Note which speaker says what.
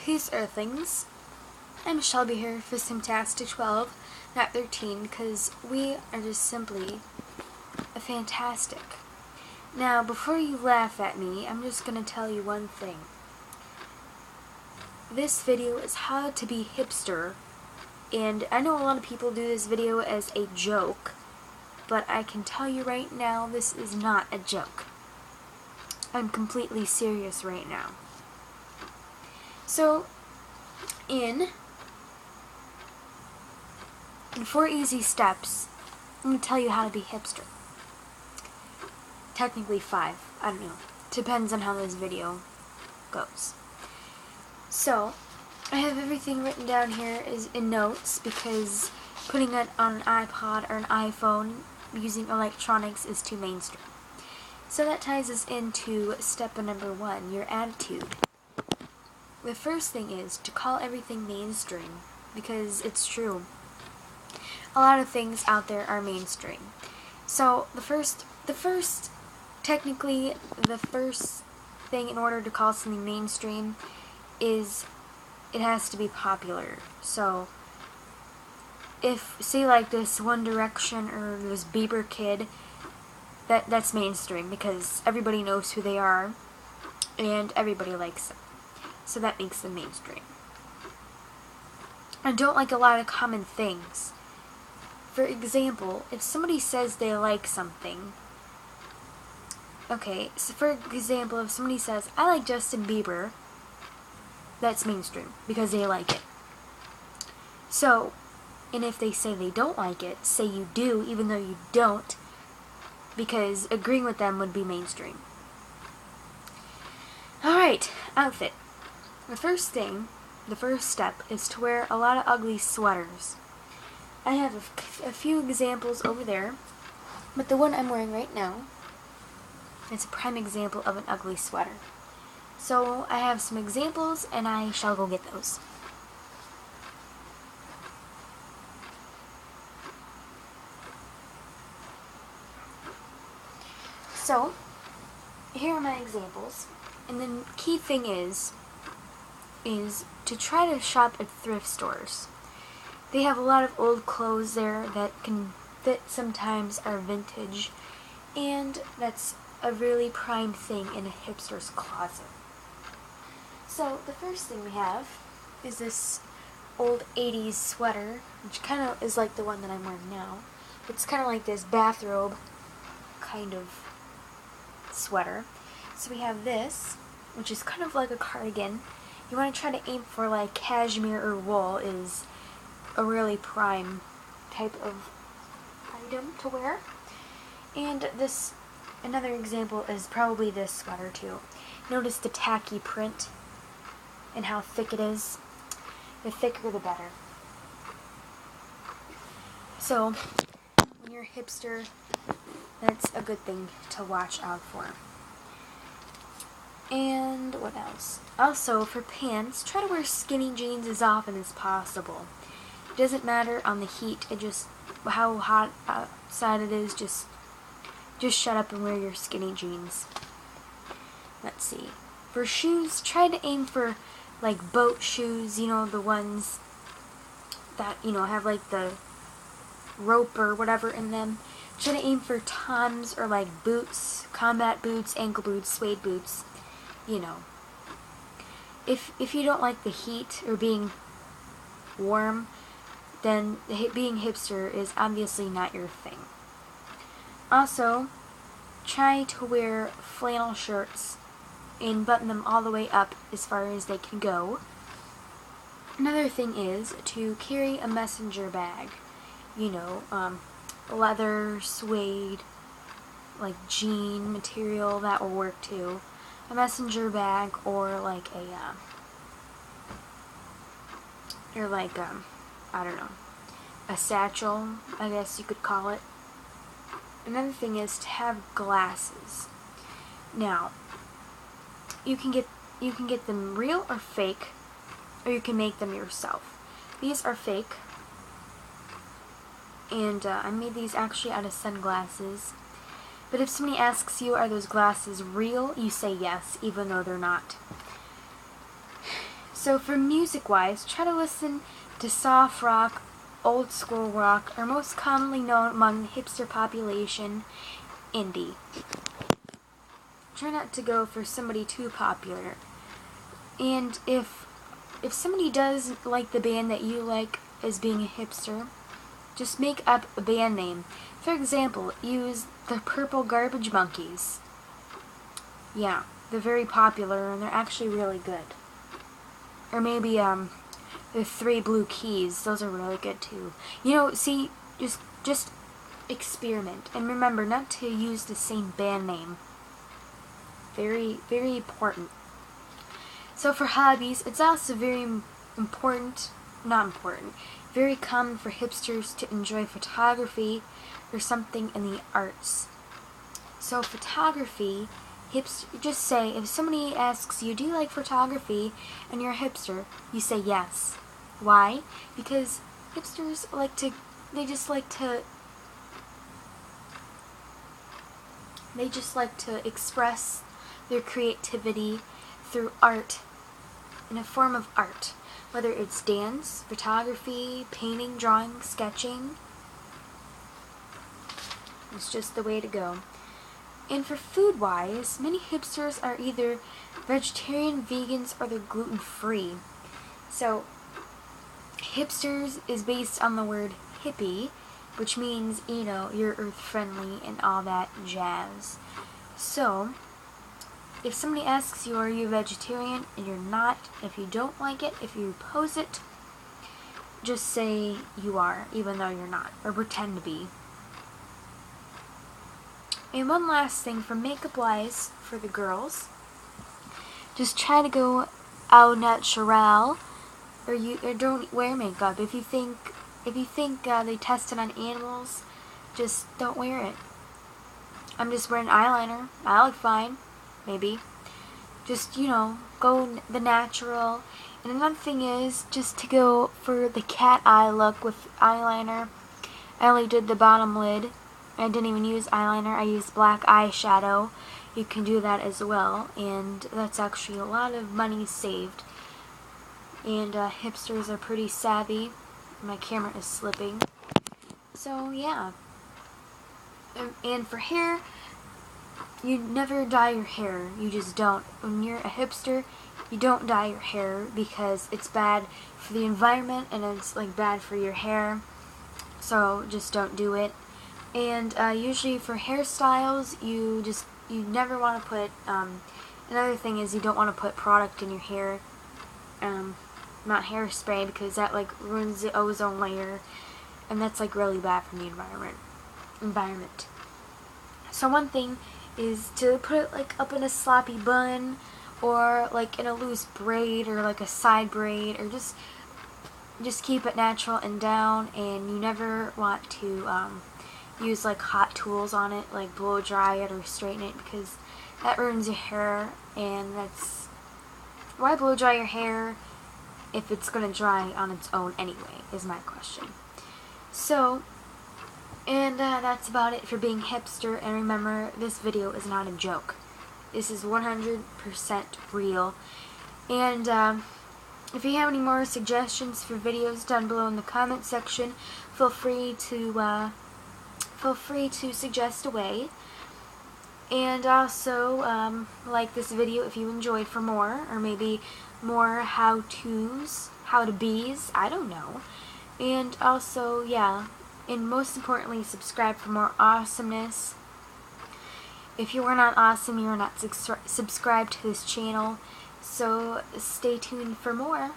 Speaker 1: Peace, Earthlings. I'm Shelby here for Simtastic 12, not 13, because we are just simply fantastic. Now, before you laugh at me, I'm just going to tell you one thing. This video is how to be hipster, and I know a lot of people do this video as a joke, but I can tell you right now, this is not a joke. I'm completely serious right now. So, in 4 easy steps, I'm going to tell you how to be hipster. Technically 5, I don't know. Depends on how this video goes. So, I have everything written down here is in notes because putting it on an iPod or an iPhone using electronics is too mainstream. So that ties us into step number 1, your attitude. The first thing is to call everything mainstream, because it's true. A lot of things out there are mainstream. So the first thing in order to call something mainstream is it has to be popular. So if, say like this One Direction or this Bieber kid, that's mainstream because everybody knows who they are and everybody likes them. So that makes them mainstream. I don't like a lot of common things. For example, if somebody says they like something, okay, so for example, if somebody says, I like Justin Bieber, that's mainstream, because they like it. So, and if they say they don't like it, say you do, even though you don't, because agreeing with them would be mainstream. Alright, outfit. The first step is to wear a lot of ugly sweaters. I have a few examples over there, but the one I'm wearing right now is a prime example of an ugly sweater. So I have some examples and I shall go get those. So, here are my examples, and the key thing is to try to shop at thrift stores. They have a lot of old clothes there that sometimes are vintage, and that's a really prime thing in a hipster's closet. So the first thing we have is this old 80s sweater, which kind of is like the one that I'm wearing now. It's kind of like this bathrobe kind of sweater. So we have this, which is kind of like a cardigan. You want to try to aim for like cashmere or wool is a really prime type of item to wear. And this, another example is probably this sweater too. Notice the tacky print and how thick it is. The thicker the better. So, when you're a hipster, that's a good thing to watch out for. And what else? Also, for pants, try to wear skinny jeans as often as possible. It doesn't matter on the heat, it just, how hot outside it is, just shut up and wear your skinny jeans. Let's see. For shoes, try to aim for like boat shoes, you know, the ones that, you know, have like the rope or whatever in them. Try to aim for Toms or like boots, combat boots, ankle boots, suede boots, you know. If you don't like the heat or being warm, then being hipster is obviously not your thing. Also, try to wear flannel shirts and button them all the way up as far as they can go. Another thing is to carry a messenger bag. You know, leather, suede, like jean material, that will work too. A messenger bag or like I don't know, a satchel, I guess you could call it. Another thing is to have glasses. Now, you can get them real or fake, or you can make them yourself. These are fake, and I made these actually out of sunglasses. But if somebody asks you, are those glasses real, you say yes, even though they're not. So for music-wise, try to listen to soft rock, old school rock, or most commonly known among the hipster population, indie. Try not to go for somebody too popular. And if somebody does like the band that you like as being a hipster, just make up a band name. For example, use the Purple Garbage Monkeys. Yeah, they're very popular and they're actually really good. Or maybe the Three Blue Keys. Those are really good too. You know, see, just experiment and remember not to use the same band name. Very, very important. So for hobbies, it's also very very common for hipsters to enjoy photography or something in the arts. So photography, just say, if somebody asks you, do you like photography, and you're a hipster, you say yes. Why? Because hipsters they just like to express their creativity through art, in a form of art, whether it's dance, photography, painting, drawing, sketching. It's just the way to go. And for food-wise, many hipsters are either vegetarian, vegans, or they're gluten-free. So, hipsters is based on the word hippie, which means, you know, you're earth-friendly and all that jazz. So, if somebody asks you, are you a vegetarian, and you're not, if you don't like it, if you oppose it, just say you are, even though you're not, or pretend to be. And one last thing for makeup-wise, for the girls, just try to go au naturel, or don't wear makeup. If you think they tested on animals, just don't wear it. I'm just wearing eyeliner. I look fine. Maybe. Just, you know, go the natural. And another thing is just to go for the cat eye look with eyeliner. I only did the bottom lid. I didn't even use eyeliner. I used black eyeshadow. You can do that as well. And that's actually a lot of money saved. And hipsters are pretty savvy. My camera is slipping. So, yeah. And for hair, you never dye your hair. You just don't. When you're a hipster, you don't dye your hair because it's bad for the environment and it's like bad for your hair. So just don't do it. And usually for hairstyles, you never want to put. Another thing is you don't want to put product in your hair. Not hairspray, because that like ruins the ozone layer, and that's like really bad for the environment. So one thing is to put it like up in a sloppy bun, or like in a loose braid, or like a side braid, or just keep it natural and down. And you never want to use like hot tools on it, like blow dry it or straighten it, because that ruins your hair. And that's why blow dry your hair if it's going to dry on its own anyway, is my question. So, and that's about it for being hipster. And remember, this video is not a joke. This is 100% real. And if you have any more suggestions for videos down below in the comment section, feel free to suggest away. And also, like this video if you enjoyed for more, or maybe more how-tos, how-to-bees, I don't know. And also, yeah, and most importantly, subscribe for more awesomeness. If you are not awesome, you are not subscribed to this channel, so stay tuned for more.